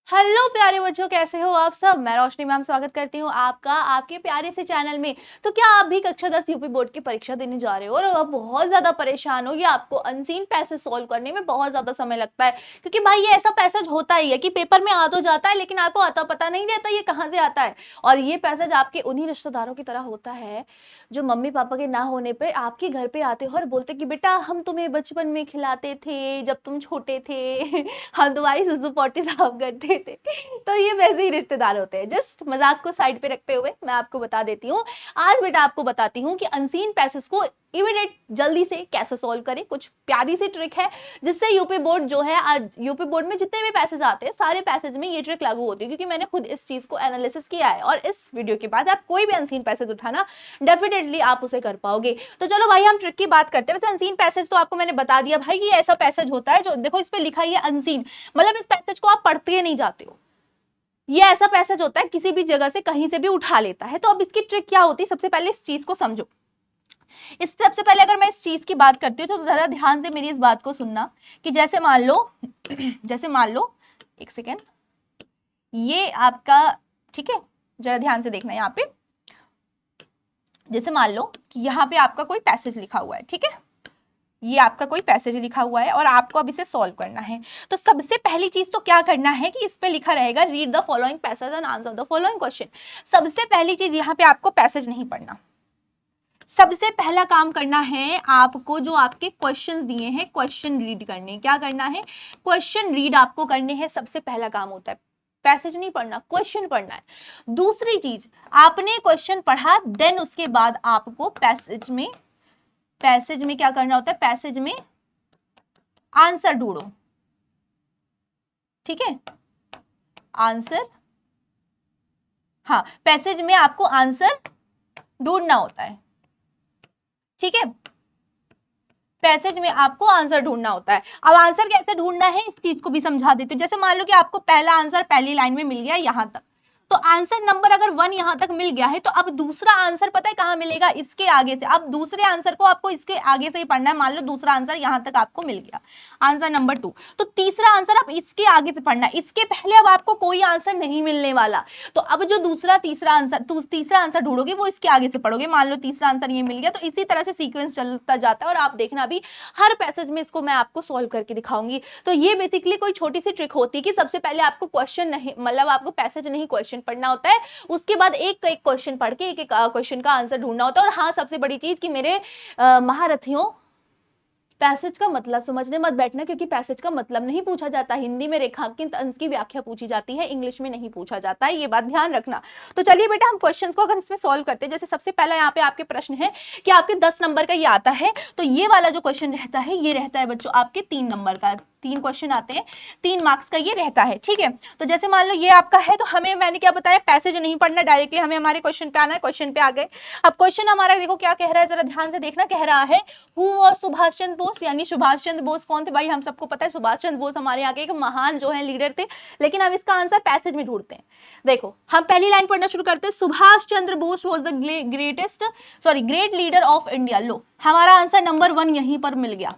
Hello प्यारे बच्चों, कैसे हो आप सब। मैं रोशनी मैम स्वागत करती हूँ आपका आपके प्यारे से चैनल में। तो क्या आप भी कक्षा 10 यूपी बोर्ड की परीक्षा देने जा रहे हो और आप बहुत ज्यादा परेशान हो या आपको अनसीन पैसेज सॉल्व करने में बहुत ज्यादा समय लगता है? क्योंकि भाई ये ऐसा पैसेज होता ही है कि पेपर में आ तो जाता है लेकिन आपको आता पता नहीं रहता ये कहाँ से आता है। और ये पैसेज आपके उन्हीं रिश्तेदारों की तरह होता है जो मम्मी पापा के ना होने पर आपके घर पे आते हो और बोलते कि बेटा हम तुम्हें बचपन में खिलाते थे जब तुम छोटे थे हम तुम्हारी सुसु पोटी साफ करते थे। तो ये वैसे ही रिश्तेदार होते हैं। जस्ट मजाक को साइड पे रखते हुए मैं आपको बता देती हूँ, आज बेटा आपको बताती हूँ कि अनसीन पैसेज को इमीडिएट जल्दी से कैसे सॉल्व करें। कुछ प्यारी सी ट्रिक है जिससे यूपी बोर्ड जो है, आज यूपी बोर्ड में जितने भी पैसेज आते हैं सारे पैसेज में ये ट्रिक लागू होती है, क्योंकि मैंने खुद इस चीज को एनालिसिस किया है। और इस वीडियो के बाद आप कोई भी अनसीन पैसेज उठाना डेफिनेटली आप उसे कर पाओगे। तो चलो भाई हम ट्रिक की बात करते हैं। वैसे अनसीन पैसेज तो आपको मैंने बता दिया भाई कि ऐसा पैसेज होता है जो देखो इस पे लिखा ही है अनसीन, मतलब इस पैसेज को आप पढ़ते नहीं जाते हो। ये ऐसा पैसेज होता है किसी भी जगह से कहीं से भी उठा लेता है। तो अब इसकी ट्रिक क्या होती है, सबसे पहले इस चीज को समझो। इस सबसे पहले अगर मैं इस चीज की बात करती हूँ तो जरा ध्यान से मेरी इस बात को सुनना कि जैसे मान लो एक सेकेंड, ये आपका, ठीक है, जरा ध्यान से देखना यहाँ पे। जैसे मान लो कि यहाँ पे आपका कोई पैसेज लिखा हुआ है, ठीक है, ये आपका कोई पैसेज लिखा हुआ है और आपको अब इसे सॉल्व करना है। तो सबसे पहली चीज तो क्या करना है कि इस पे लिखा रहेगा read the following passage and answer the following question. सबसे पहली चीज यहाँ पे आपको पैसेज नहीं पढ़ना। सबसे पहला काम करना है आपको, जो आपके क्वेश्चन दिए हैं क्वेश्चन रीड करने। क्या करना है? क्वेश्चन रीड आपको करने हैं। सबसे पहला काम होता है, पैसेज नहीं पढ़ना, क्वेश्चन पढ़ना है। दूसरी चीज, आपने क्वेश्चन पढ़ा देन उसके बाद आपको पैसेज में क्या करना होता है, पैसेज में आंसर ढूंढो, ठीक है, आंसर, हाँ, पैसेज में आपको आंसर ढूंढना होता है, ठीक है, पैसेज में आपको आंसर ढूंढना होता है। अब आंसर कैसे ढूंढना है इस चीज को भी समझा देते। जैसे मान लो कि आपको पहला आंसर पहली लाइन में मिल गया यहां तक, तो आंसर नंबर अगर 1 यहां तक मिल गया है तो अब दूसरा आंसर पता है कहां मिलेगा, इसके आगे से। अब दूसरे आंसर को आपको इसके आगे से ही पढ़ना है। मान लो दूसरा आंसर यहां तक आपको मिल गया, आंसर नंबर 2, तो तीसरा आंसर आप इसके आगे से पढ़ना है। इसके पहले अब आपको कोई आंसर नहीं मिलने वाला, तो अब जो तीसरा आंसर ढूंढोगे वो इसके आगे से पढ़ोगे। मान लो तीसरा आंसर ये मिल गया, तो इसी तरह से सीक्वेंस चलता जाता है। और आप देखना अभी हर पैसेज में इसको मैं आपको सॉल्व करके दिखाऊंगी। तो ये बेसिकली कोई छोटी सी ट्रिक होती है कि सबसे पहले आपको क्वेश्चन नहीं, मतलब आपको पैसेज नहीं क्वेश्चन पढ़ना होता है, उसके बाद एक एक क्वेश्चन पढ़ के एक एक क्वेश्चन का आंसर ढूंढना होता है। और हाँ, सबसे बड़ी चीज कि मेरे महारथियों, पैसेज का मतलब समझने मत बैठना, क्योंकि पैसेज का मतलब नहीं पूछा जाता। हिंदी में रेखांकित अंश की व्याख्या पूछी जाती है, इंग्लिश में नहीं पूछा जाता है, ये बात ध्यान रखना। तो चलिए बेटा हम क्वेश्चंस को अगर इसमें सॉल्व करते हैं। जैसे सबसे पहला यहाँ पे आपके प्रश्न है कि आपके 10 नंबर का ये आता है, तो ये वाला जो क्वेश्चन रहता है ये रहता है बच्चों आपके 3 नंबर का। 3 क्वेश्चन आते हैं, 3 मार्क्स का ये रहता है, ठीक है। तो जैसे मान लो ये आपका है, तो हमें, मैंने क्या बताया, पैसेज नहीं पढ़ना, डायरेक्टली हमें हमारे क्वेश्चन पे आना है। क्वेश्चन पे आ गए। अब क्वेश्चन हमारा देखो क्या कह रहा है, जरा ध्यान से देखना। कह रहा है हु वाज सुभाष चंद्र बोस, यानी सुभाष चंद्र बोस कौन थे? भाई हम सबको पता है सुभाष चंद्र बोस हमारे यहाँ के एक महान जो है लीडर थे, लेकिन हम इसका आंसर पैसेज में ढूंढते हैं। देखो हम पहली लाइन पढ़ना शुरू करते हैं, Subhash Chandra Bose was the great leader of India. लो हमारा आंसर नंबर 1 यहीं पर मिल गया,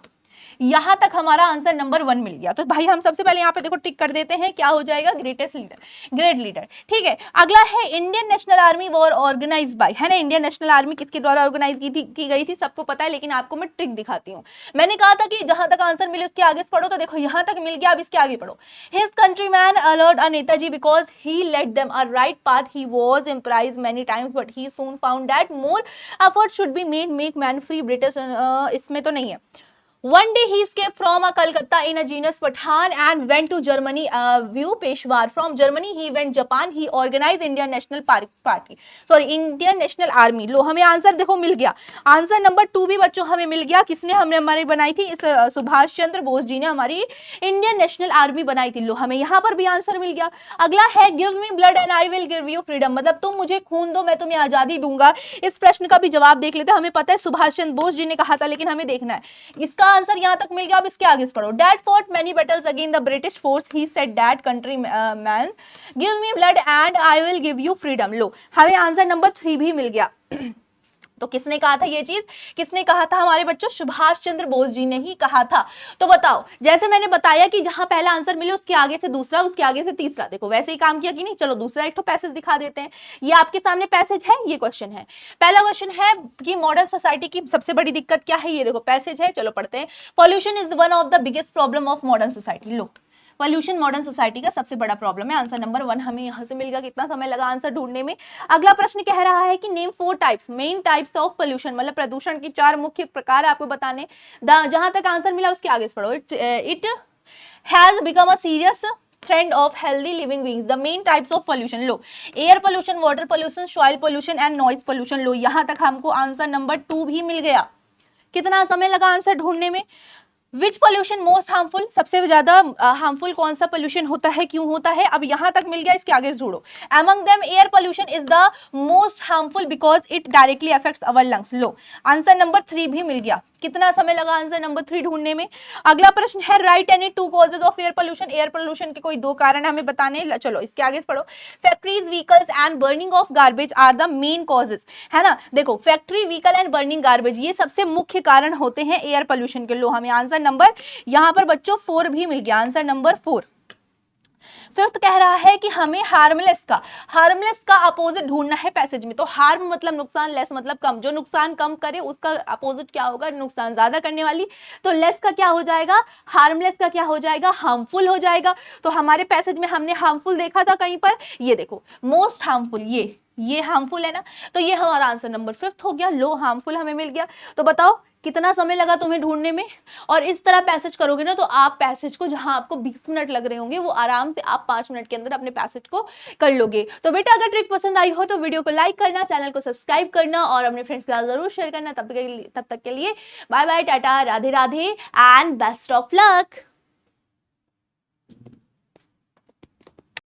यहां तक हमारा आंसर नंबर 1 मिल गया। तो भाई हम सबसे पहले यहाँ पे देखो टिक कर देते हैं, क्या हो जाएगा, ग्रेटेस्ट लीडर, ग्रेट लीडर, ठीक है। अगला है Indian National Army war organise by, है ना। इंडियन नेशनल आर्मी किसके द्वारा ऑर्गेनाइज की गई थी सबको पता है, लेकिन आपको मैं ट्रिक दिखाती हूँ। मैंने कहा था कि जहां तक आंसर मिले उसके आगे पढ़ो, तो देखो यहां तक मिल गया, अब इसके आगे पढ़ो। His countryman alert Netaji because he let them a right path, he was imprisoned many times but he soon found that more effort should be made make man free British, इसमें तो नहीं है। One day he escaped from Calcutta in a genus Pathan and went to Germany, view Peshawar. From Germany he went Japan. He organized Indian National Party. Sorry, Indian National Army. लो हमें answer देखो मिल गया। Answer number 2 भी बच्चों हमें मिल गया। किसने हमने हमारी बनाई थी? इस सुभाष चंद्र बोस जी ने हमारी इंडियन नेशनल आर्मी बनाई थी। लो हमें यहाँ पर भी आंसर मिल गया। अगला है give me blood and I will give you freedom, मतलब तुम मुझे खून दो मैं तुम्हें आजादी दूंगा। इस प्रश्न का भी जवाब देख लेते हैं। हमें पता है सुभाष चंद्र बोस जी ने कहा था, लेकिन हमें देखना है इसका आंसर यहां तक मिल गया। अब इसके आगे पढ़ो। That fought many battles against the British force, he said that country man give me blood and I will give you freedom. लो हमें आंसर नंबर 3 भी मिल गया। तो किसने कहा था ये चीज? किसने कहा था हमारे बच्चों? सुभाष चंद्र बोस जी ने ही कहा था। तो बताओ, जैसे मैंने बताया कि जहां पहला आंसर मिले उसके आगे से दूसरा, उसके आगे से तीसरा, देखो वैसे ही काम किया कि नहीं। चलो दूसरा एक तो पैसेज दिखा देते हैं। ये आपके सामने पैसेज है, ये क्वेश्चन है। पहला क्वेश्चन है कि मॉडर्न सोसाइटी की सबसे बड़ी दिक्कत क्या है, ये देखो पैसेज है। चलो पढ़ते हैं। Pollution is one of the biggest problem of modern society. Low, pollution modern society का सबसे बड़ा प्रॉब्लम है। आंसर नंबर 1 हमें यहां से मिल गया। कितना समय लगा आंसर ढूंढने में? अगला प्रश्न कह रहा है कि name 4 types, main types of pollution, मतलब प्रदूषण की 4 मुख्य प्रकार आपको बताने। जहां तक आंसर मिला उसके आगे पढ़ो। It has become a serious trend of healthy living beings. The main types of pollution. Low, air pollution, water pollution, soil pollution and noise pollution. लो, यहां तक हमको आंसर नंबर 2 भी मिल गया। कितना समय लगा आंसर ढूंढने में? विच पोल्यूशन मोस्ट हार्मफुल, सबसे ज्यादा हार्मफुल कौन सा पोल्यूशन होता है, क्यों होता है? अब यहां तक मिल गया, इसके आगे ढूंढो। Among them air pollution is the most harmful because it directly affects our lungs. Low, answer number 3 भी मिल गया। कितना समय लगा आंसर नंबर 3 ढूंढने में? अगला प्रश्न है right any 2 causes of air pollution. Air pollution के कोई 2 कारण हमें बताने। चलो इसके आगे पढ़ो। Factories, vehicles and burning of garbage are the main causes, है ना। देखो factory, vehicle and burning garbage ये सबसे मुख्य कारण होते हैं एयर पोल्यूशन के। लो, हमें आंसर नंबर यहां पर बच्चों 4 भी मिल गया। Answer number 4। फिफ्थ कह रहा है कि हमें हार्मलेस का अपोजिट ढूंढना है पैसेज में। तो हार्म मतलब नुकसान, लेस मतलब कम। जो नुकसान कम करे उसका अपोजिट क्या होगा? नुकसान ज्यादा करने वाली। तो लेस का क्या हो जाएगा? हार्मलेस का क्या हो जाएगा? हार्मफुल हो जाएगा। तो हमारे पैसेज में हमने हार्मफुल देखा था कहीं पर, ये देखो मोस्ट हार्मफुल, ये हार्मफुल है ना। तो ये हमारा आंसर नंबर 5 हो गया। लो, हार्मफुल हमें मिल गया। तो बताओ कितना समय लगा तुम्हें ढूंढने में? और इस तरह पैसेज करोगे ना तो आप पैसेज को, जहां आपको 20 मिनट लग रहे होंगे, वो आराम से आप 5 मिनट के अंदर अपने पैसेज को कर लोगे। तो बेटा अगर ट्रिक पसंद आई हो तो वीडियो को लाइक करना, चैनल को सब्सक्राइब करना और अपने फ्रेंड्स के साथ जरूर शेयर करना। तब तक के लिए bye bye, tata, Radhe Radhe and best of luck.